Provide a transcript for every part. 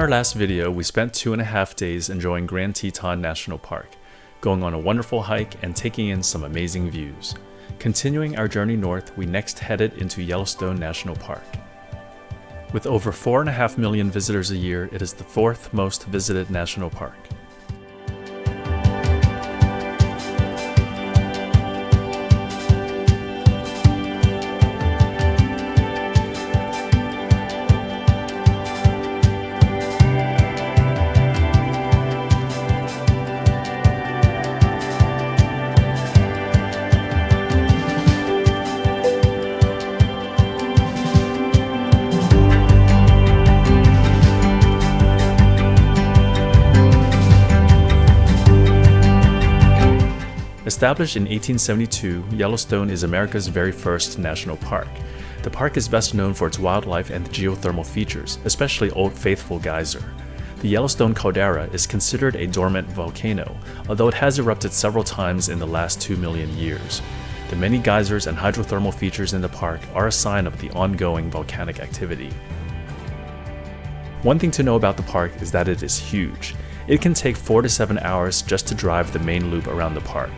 our last video, we spent 2.5 days enjoying Grand Teton National Park, going on a wonderful hike and taking in some amazing views. Continuing our journey north, we next headed into Yellowstone National Park. With over 4.5 million visitors a year, it is the fourth most visited national park. Established in 1872, Yellowstone is America's very first national park. The park is best known for its wildlife and geothermal features, especially Old Faithful Geyser. The Yellowstone caldera is considered a dormant volcano, although it has erupted several times in the last 2 million years. The many geysers and hydrothermal features in the park are a sign of the ongoing volcanic activity. One thing to know about the park is that it is huge. It can take 4 to 7 hours just to drive the main loop around the park.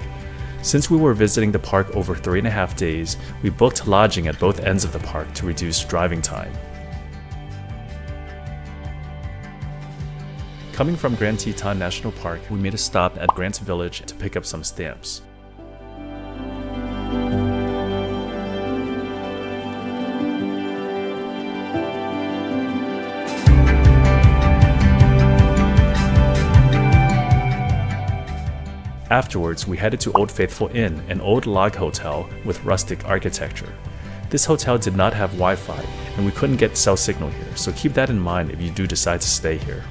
Since we were visiting the park over 3.5 days, we booked lodging at both ends of the park to reduce driving time. Coming from Grand Teton National Park, we made a stop at Grant Village to pick up some stamps. Afterwards, we headed to Old Faithful Inn, an old log hotel with rustic architecture. This hotel did not have Wi-Fi, and we couldn't get cell signal here, so keep that in mind if you do decide to stay here.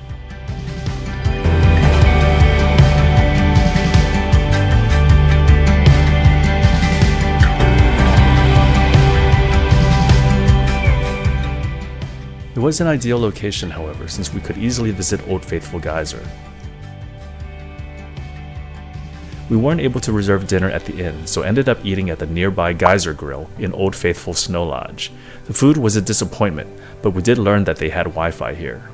It was an ideal location, however, since we could easily visit Old Faithful Geyser. We weren't able to reserve dinner at the inn, so ended up eating at the nearby Geyser Grill in Old Faithful Snow Lodge. The food was a disappointment, but we did learn that they had Wi-Fi here.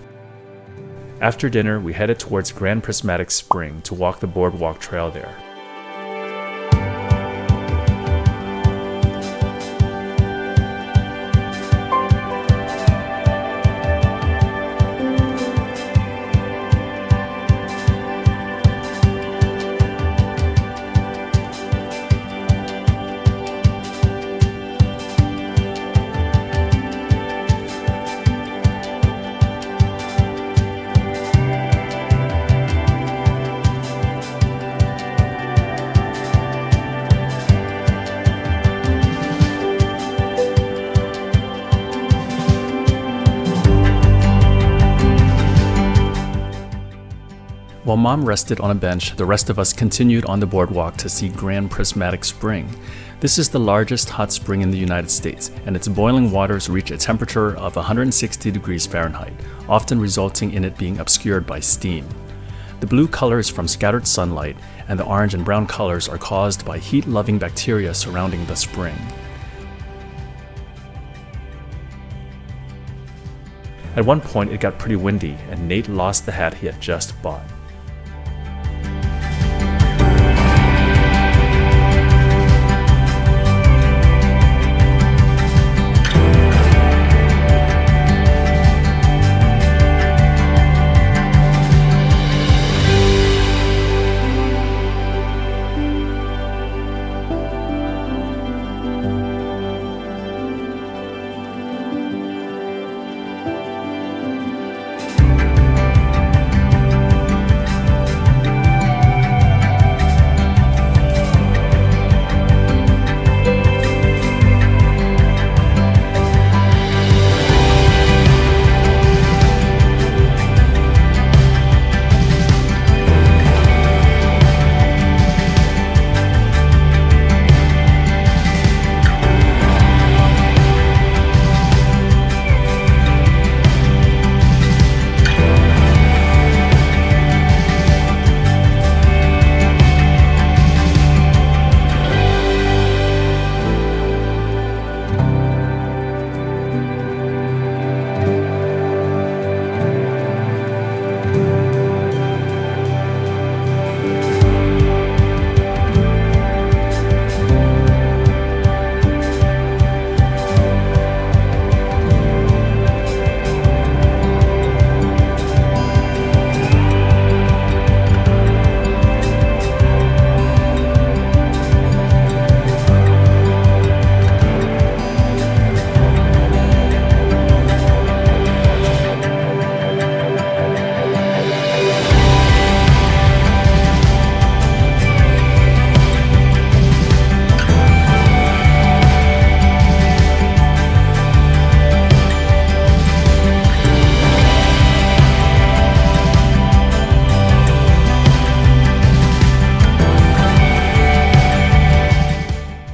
After dinner, we headed towards Grand Prismatic Spring to walk the boardwalk trail there. While Mom rested on a bench, the rest of us continued on the boardwalk to see Grand Prismatic Spring. This is the largest hot spring in the United States, and its boiling waters reach a temperature of 160 degrees Fahrenheit, often resulting in it being obscured by steam. The blue color is from scattered sunlight, and the orange and brown colors are caused by heat-loving bacteria surrounding the spring. At one point, it got pretty windy, and Nate lost the hat he had just bought.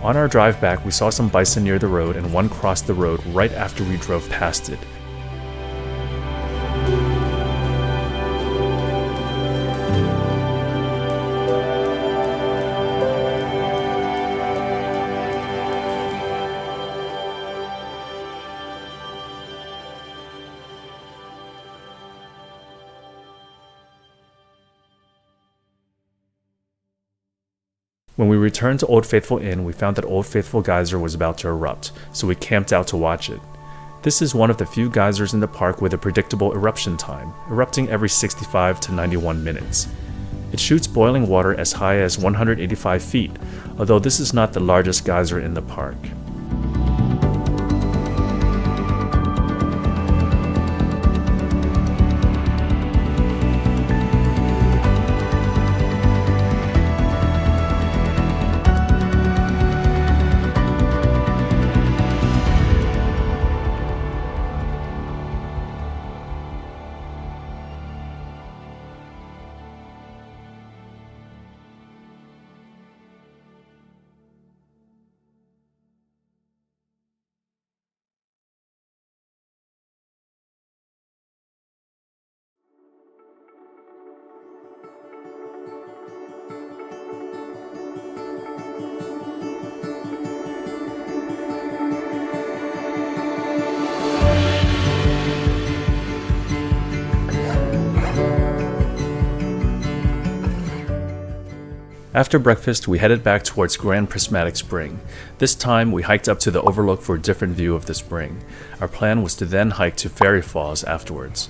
On our drive back, we saw some bison near the road and one crossed the road right after we drove past it. When we returned to Old Faithful Inn, we found that Old Faithful Geyser was about to erupt, so we camped out to watch it. This is one of the few geysers in the park with a predictable eruption time, erupting every 65 to 91 minutes. It shoots boiling water as high as 185 feet, although this is not the largest geyser in the park. After breakfast, we headed back towards Grand Prismatic Spring. This time, we hiked up to the Overlook for a different view of the spring. Our plan was to then hike to Fairy Falls afterwards.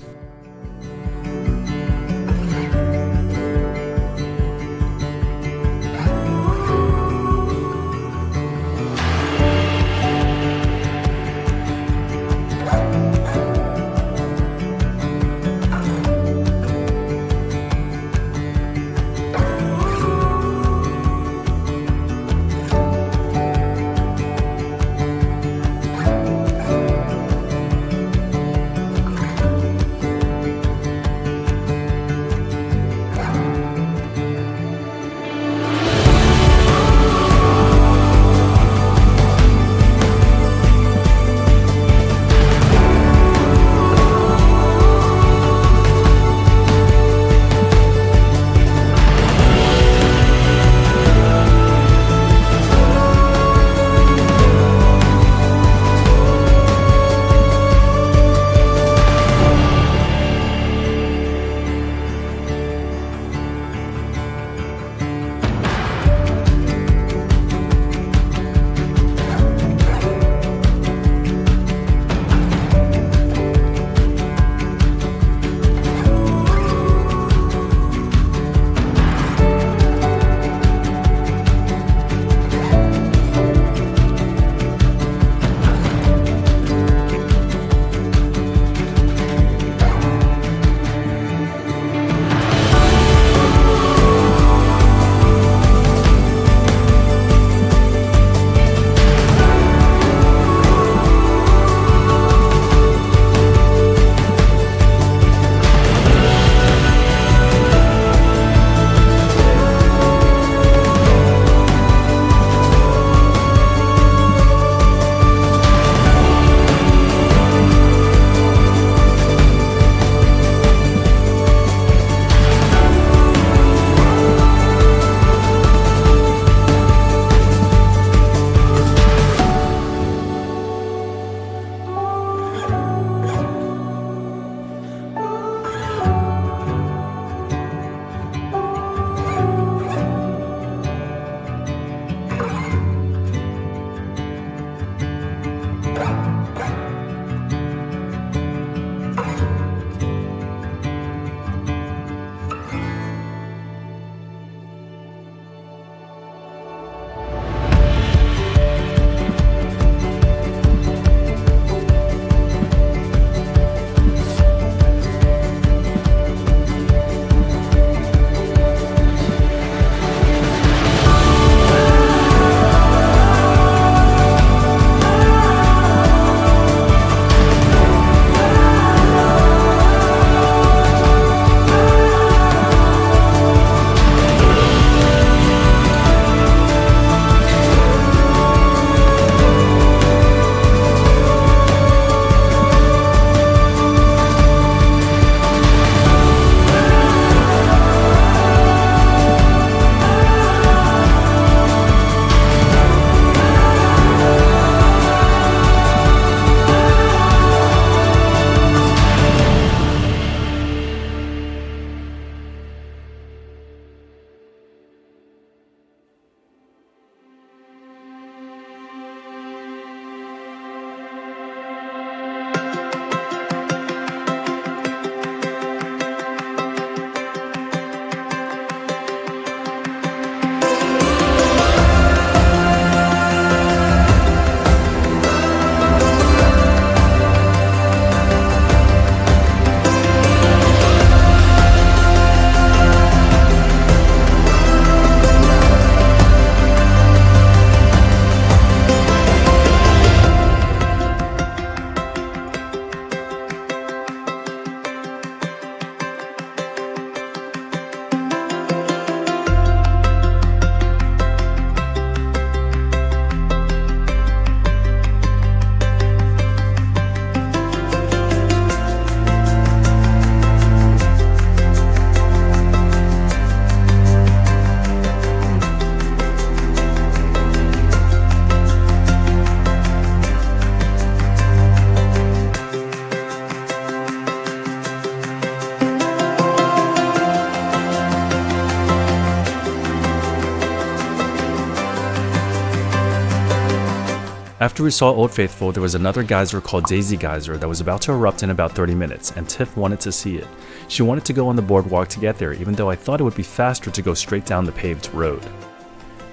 After we saw Old Faithful, there was another geyser called Daisy Geyser that was about to erupt in about 30 minutes, and Tiff wanted to see it. She wanted to go on the boardwalk to get there, even though I thought it would be faster to go straight down the paved road.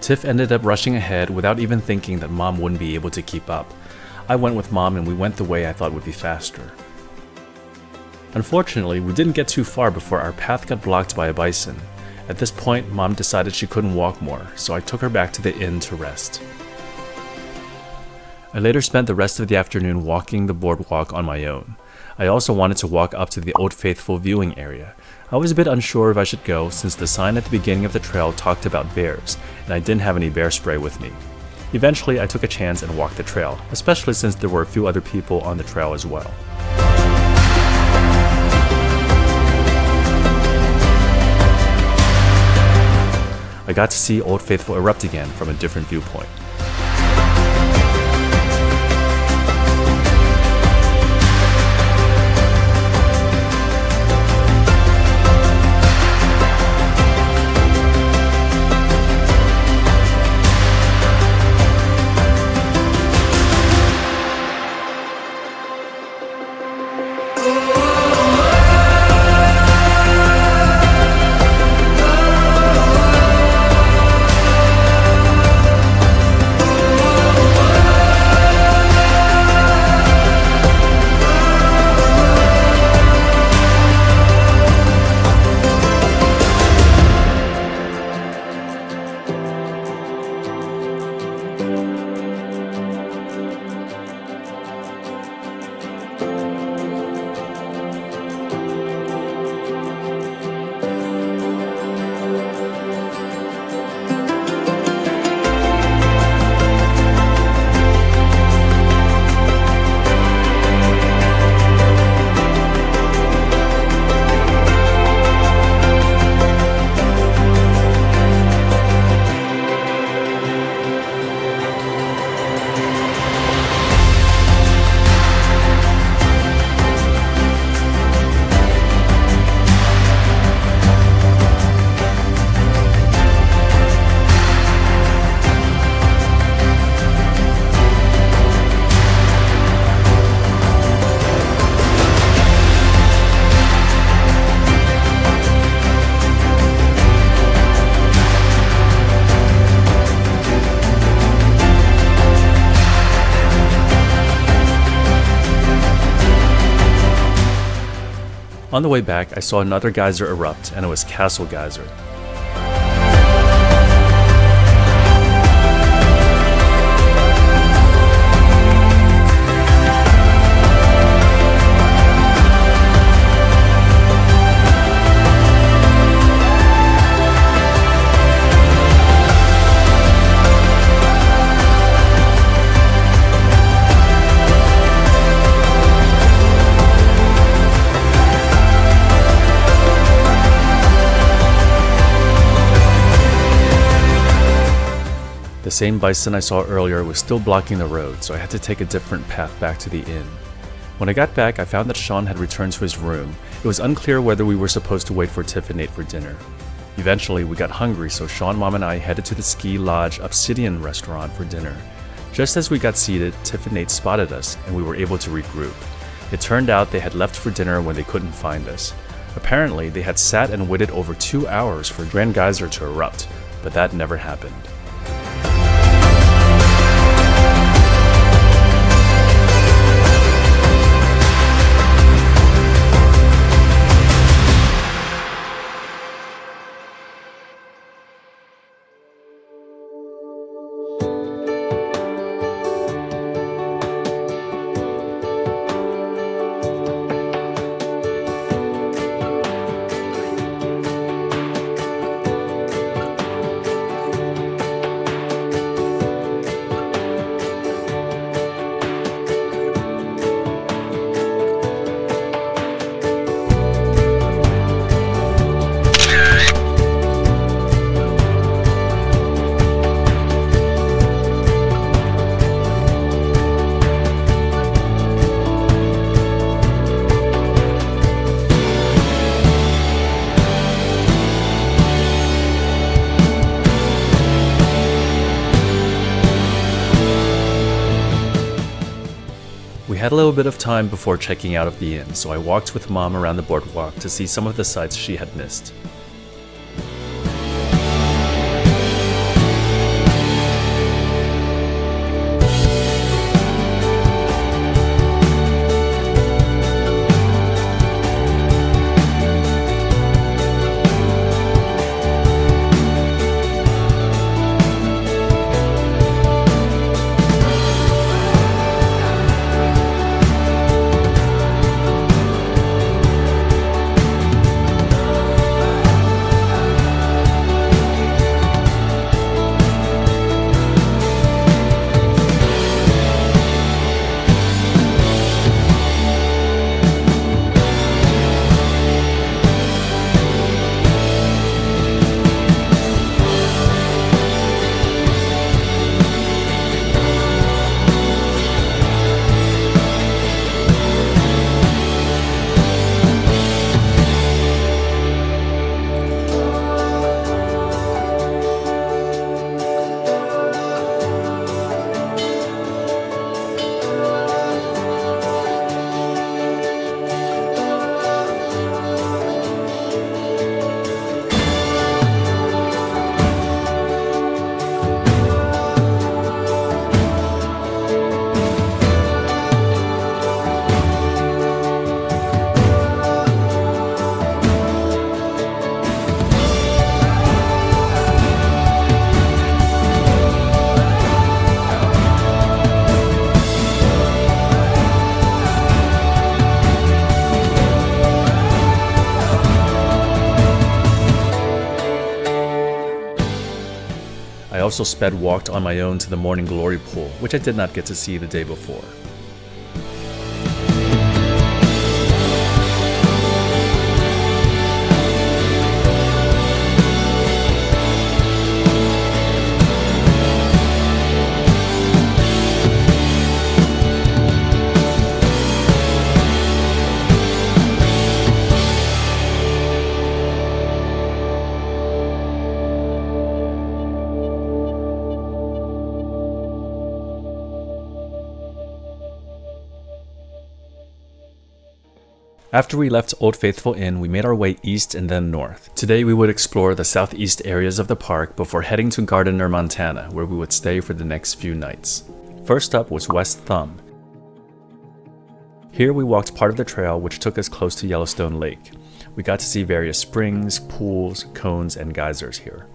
Tiff ended up rushing ahead without even thinking that Mom wouldn't be able to keep up. I went with Mom and we went the way I thought would be faster. Unfortunately, we didn't get too far before our path got blocked by a bison. At this point, Mom decided she couldn't walk more, so I took her back to the inn to rest. I later spent the rest of the afternoon walking the boardwalk on my own. I also wanted to walk up to the Old Faithful viewing area. I was a bit unsure if I should go since the sign at the beginning of the trail talked about bears, and I didn't have any bear spray with me. Eventually, I took a chance and walked the trail, especially since there were a few other people on the trail as well. I got to see Old Faithful erupt again from a different viewpoint. On the way back, I saw another geyser erupt, and it was Castle Geyser. The same bison I saw earlier was still blocking the road, so I had to take a different path back to the inn. When I got back, I found that Sean had returned to his room. It was unclear whether we were supposed to wait for Tiff and Nate for dinner. Eventually, we got hungry, so Sean, Mom, and I headed to the Ski Lodge Obsidian restaurant for dinner. Just as we got seated, Tiff and Nate spotted us, and we were able to regroup. It turned out they had left for dinner when they couldn't find us. Apparently, they had sat and waited over 2 hours for Grand Geyser to erupt, but that never happened. had a little bit of time before checking out of the inn, so I walked with Mom around the boardwalk to see some of the sights she had missed. I also sped walked on my own to the Morning Glory pool, which I did not get to see the day before. After we left Old Faithful Inn, we made our way east and then north. Today we would explore the southeast areas of the park before heading to Gardiner, Montana, where we would stay for the next few nights. First up was West Thumb. Here we walked part of the trail which took us close to Yellowstone Lake. We got to see various springs, pools, cones, and geysers here.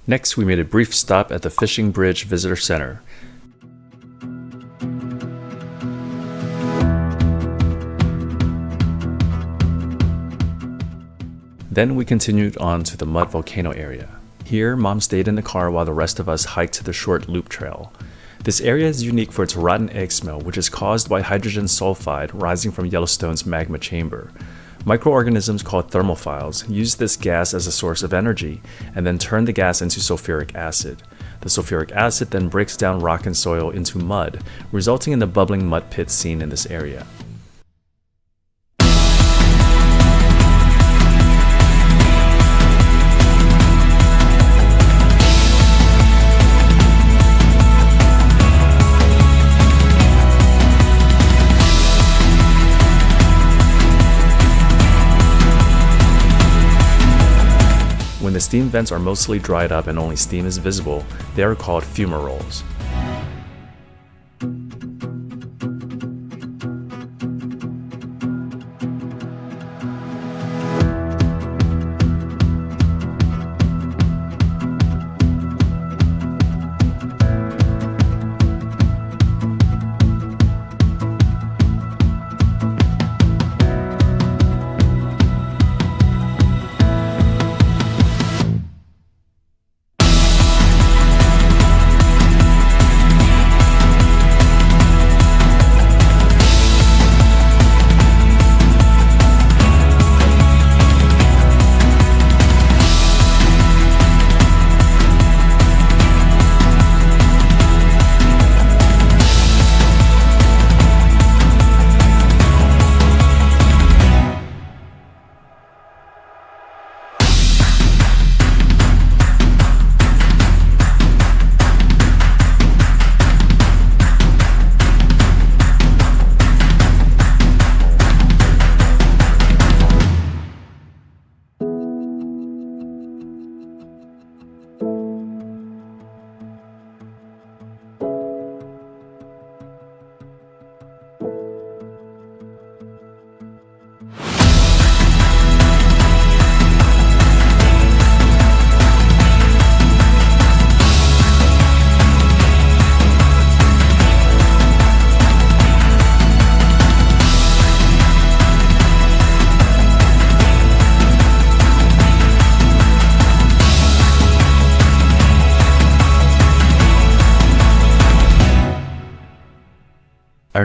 Next, we made a brief stop at the Fishing Bridge Visitor Center. Then we continued on to the Mud Volcano area. Here, Mom stayed in the car while the rest of us hiked to the short loop trail. This area is unique for its rotten egg smell, which is caused by hydrogen sulfide rising from Yellowstone's magma chamber. Microorganisms called thermophiles use this gas as a source of energy and then turn the gas into sulfuric acid. The sulfuric acid then breaks down rock and soil into mud, resulting in the bubbling mud pits seen in this area. When the steam vents are mostly dried up and only steam is visible, they are called fumaroles.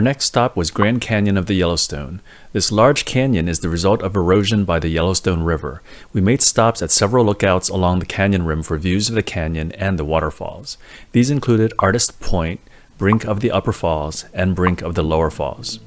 Our next stop was Grand Canyon of the Yellowstone. This large canyon is the result of erosion by the Yellowstone River. We made stops at several lookouts along the canyon rim for views of the canyon and the waterfalls. These included Artist Point, Brink of the Upper Falls, and Brink of the Lower Falls.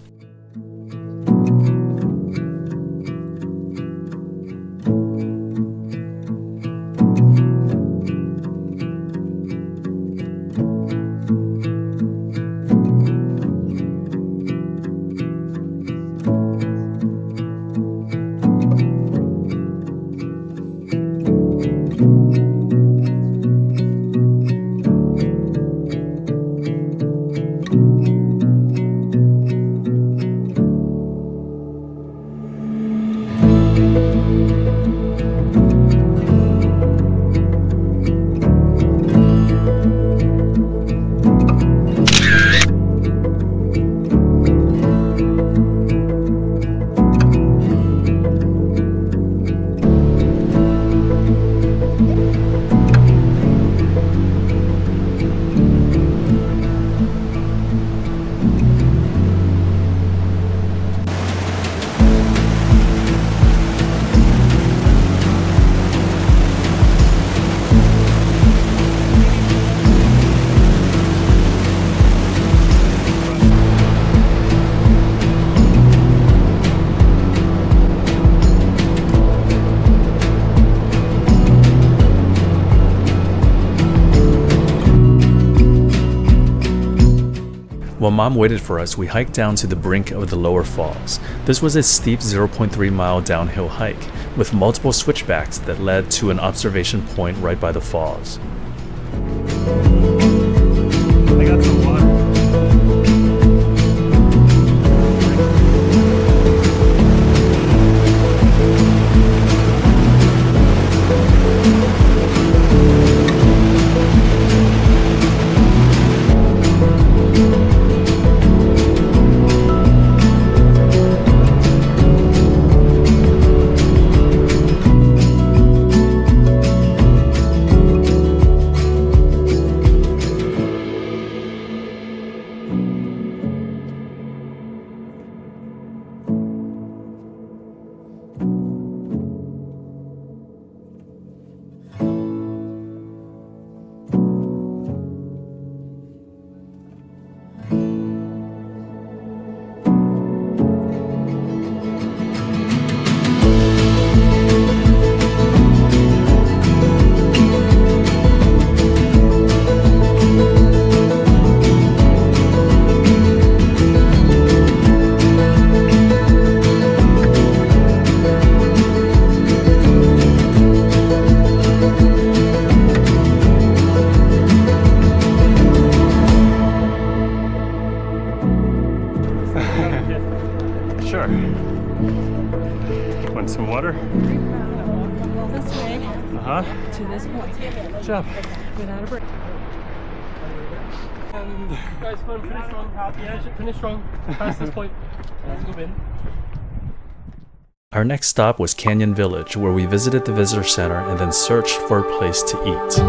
While Mom waited for us, we hiked down to the brink of the lower falls. This was a steep 0.3 mile downhill hike, with multiple switchbacks that led to an observation point right by the falls. I got some water. Want some water? This way to this point. Good job. Without a break. And guys, finish strong. Yeah, finish strong. Past this point. Let's go in. Our next stop was Canyon Village, where we visited the visitor center and then searched for a place to eat.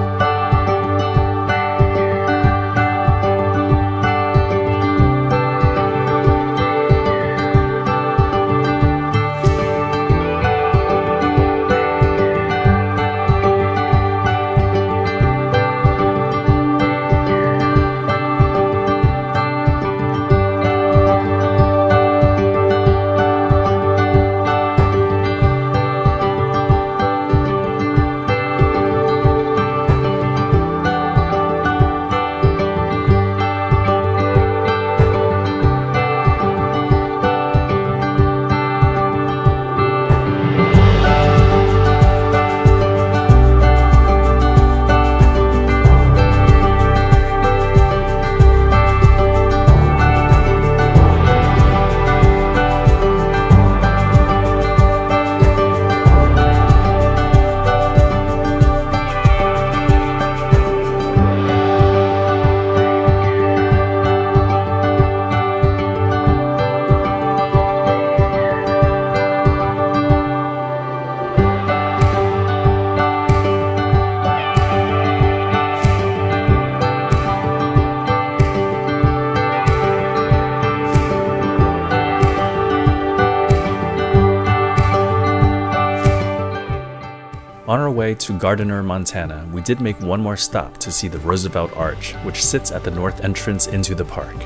On our way to Gardiner, Montana, we did make one more stop to see the Roosevelt Arch, which sits at the north entrance into the park.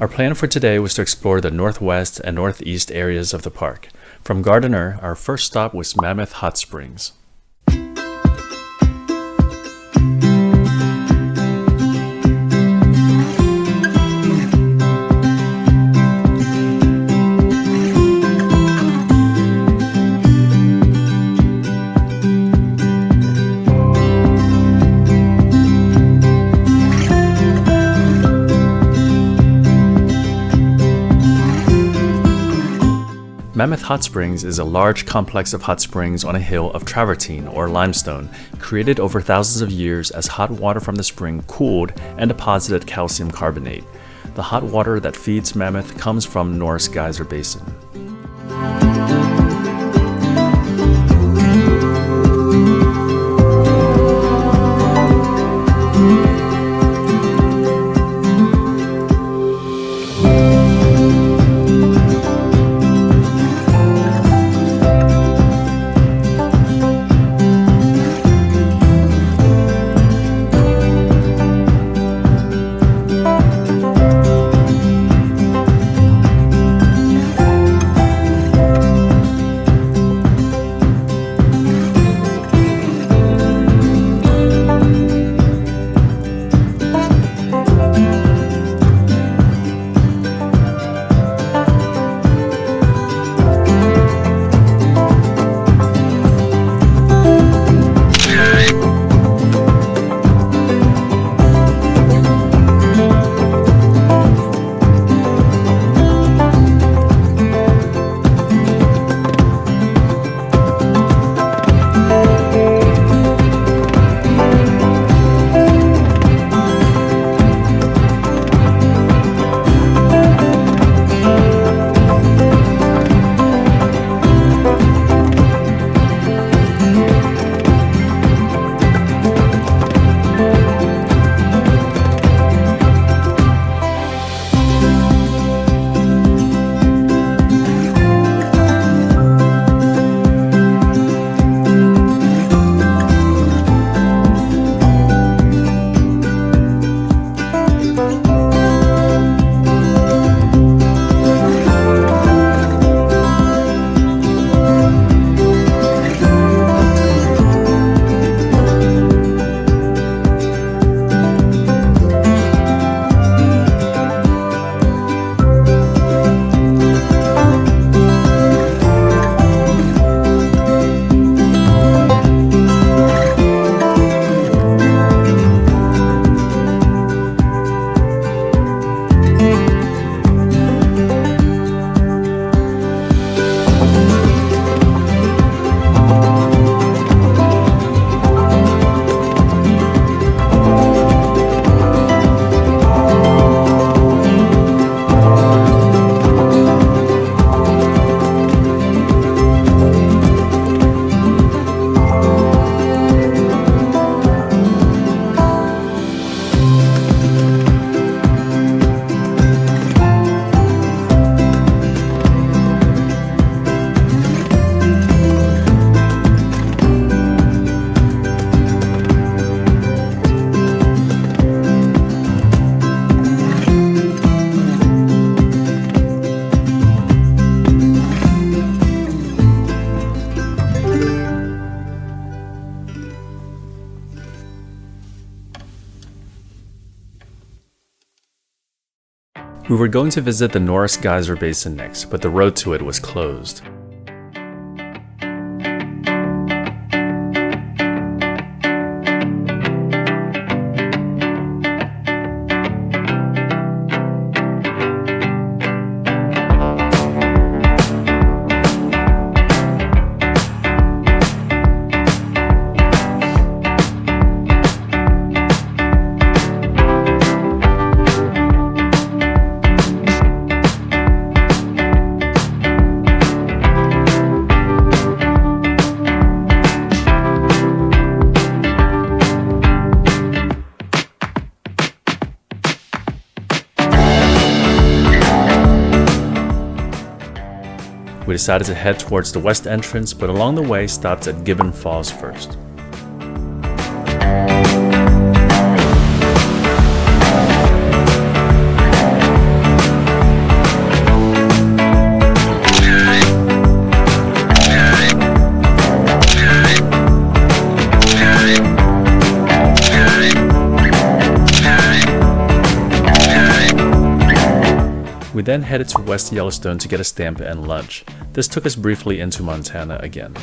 Our plan for today was to explore the northwest and northeast areas of the park. From Gardiner, our first stop was Mammoth Hot Springs. Mammoth Hot Springs is a large complex of hot springs on a hill of travertine or limestone, created over thousands of years as hot water from the spring cooled and deposited calcium carbonate. The hot water that feeds Mammoth comes from Norris Geyser Basin. We were going to visit the Norris Geyser Basin next, but the road to it was closed. We decided to head towards the west entrance, but along the way stopped at Gibbon Falls first. We then headed to West Yellowstone to get a stamp and lunch. This took us briefly into Montana again.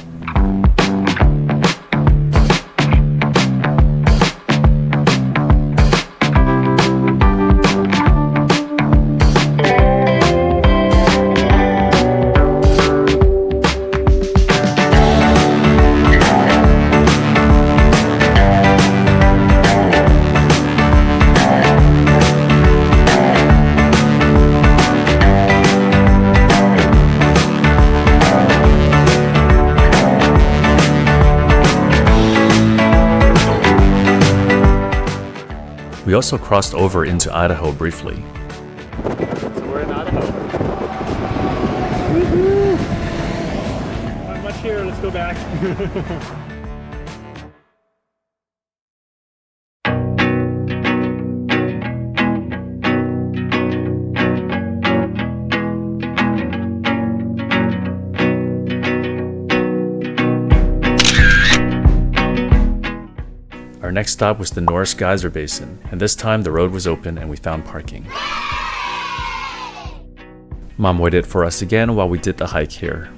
We also crossed over into Idaho briefly. So we're in Idaho. Woohoo! Not much here, let's go back. Our next stop was the Norris Geyser Basin, and this time the road was open and we found parking. Mom waited for us again while we did the hike here.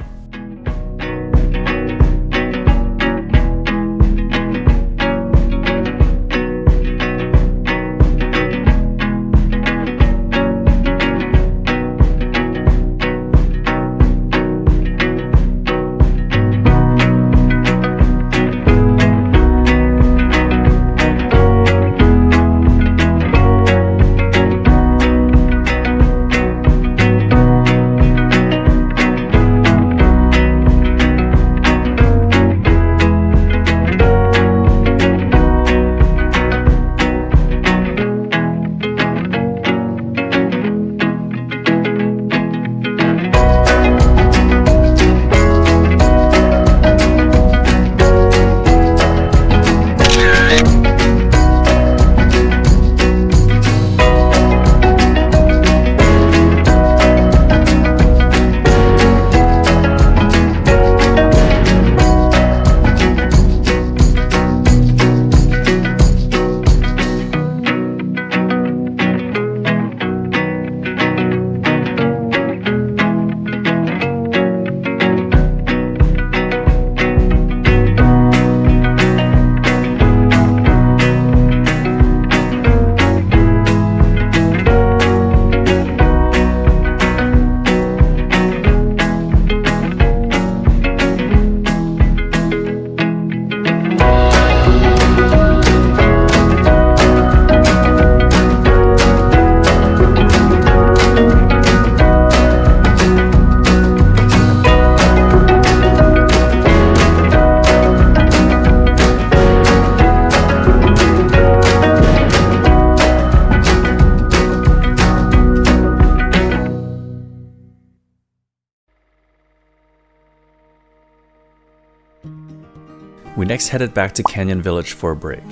We next headed back to Canyon Village for a break.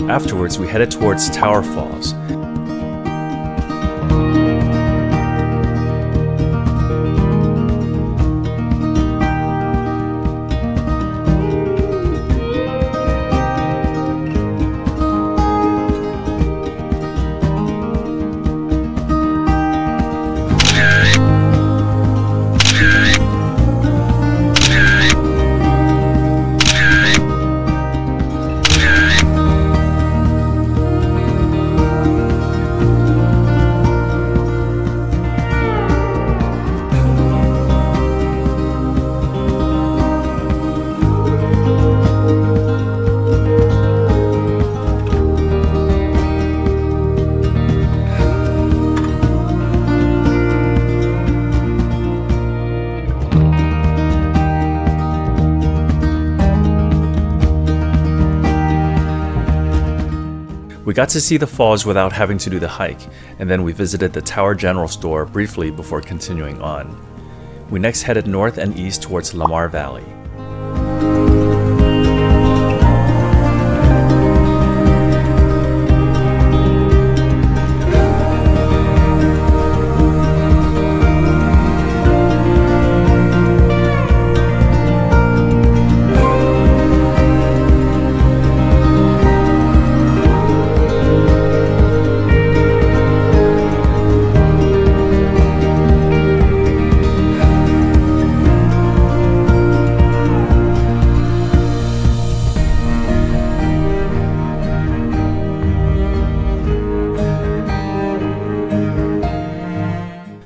Afterwards, we headed towards Tower Falls. We got to see the falls without having to do the hike, and then we visited the Tower General Store briefly before continuing on. We next headed north and east towards Lamar Valley.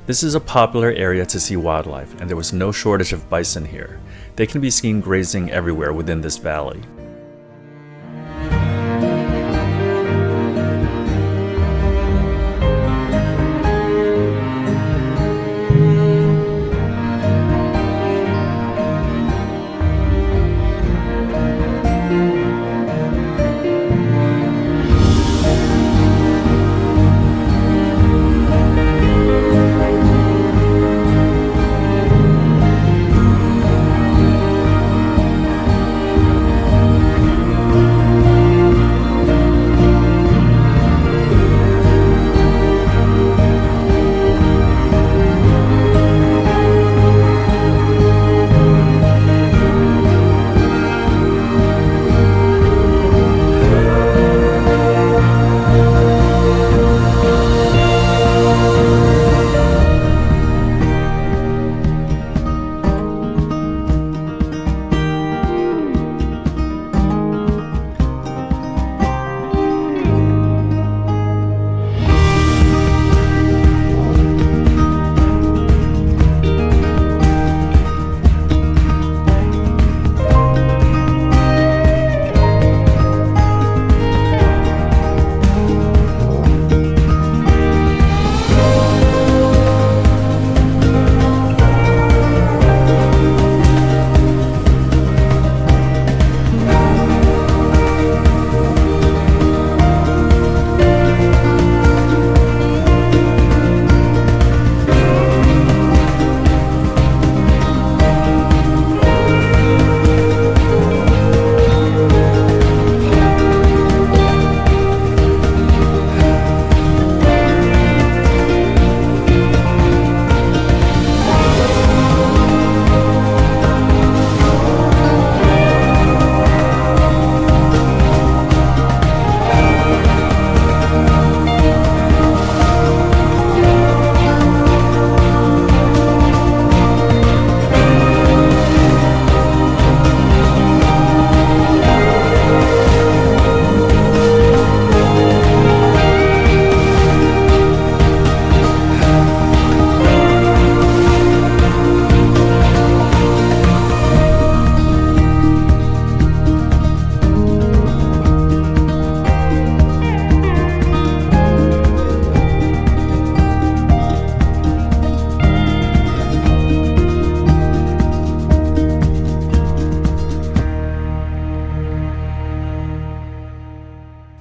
This is a popular area to see wildlife, and there was no shortage of bison here. They can be seen grazing everywhere within this valley.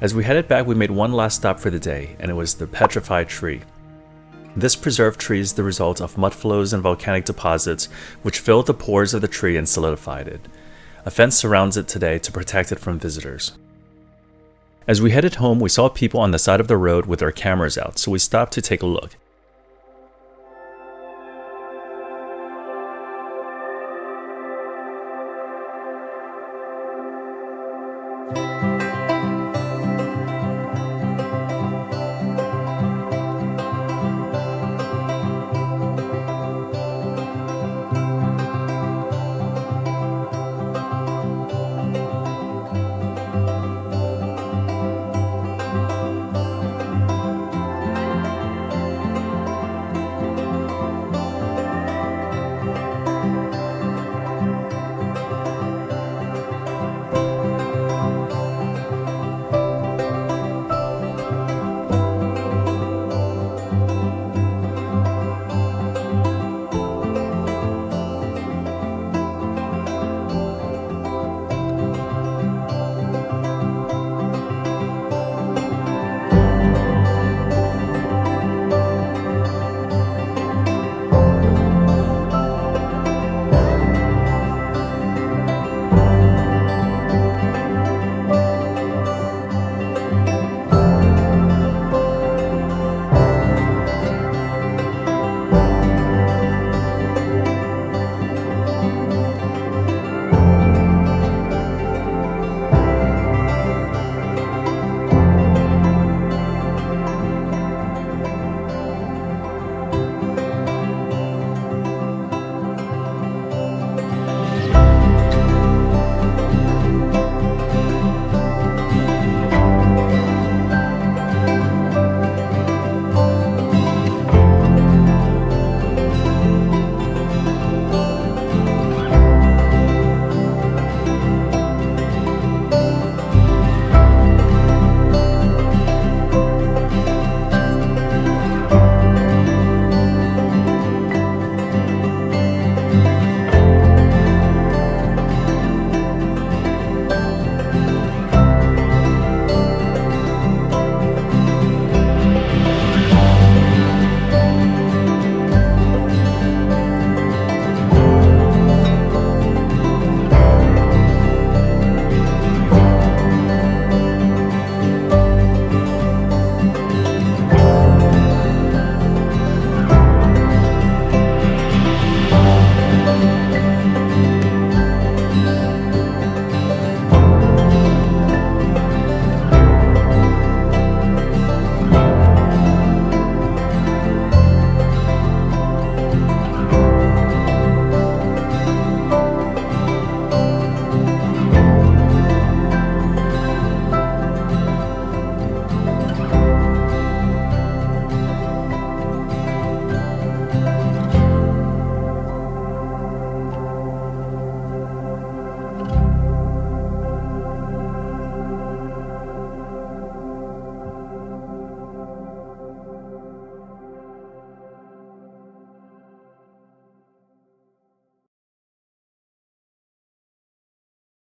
As we headed back, we made one last stop for the day, and it was the Petrified Tree. This preserved tree is the result of mud flows and volcanic deposits which filled the pores of the tree and solidified it. A fence surrounds it today to protect it from visitors. As we headed home, we saw people on the side of the road with their cameras out, so we stopped to take a look.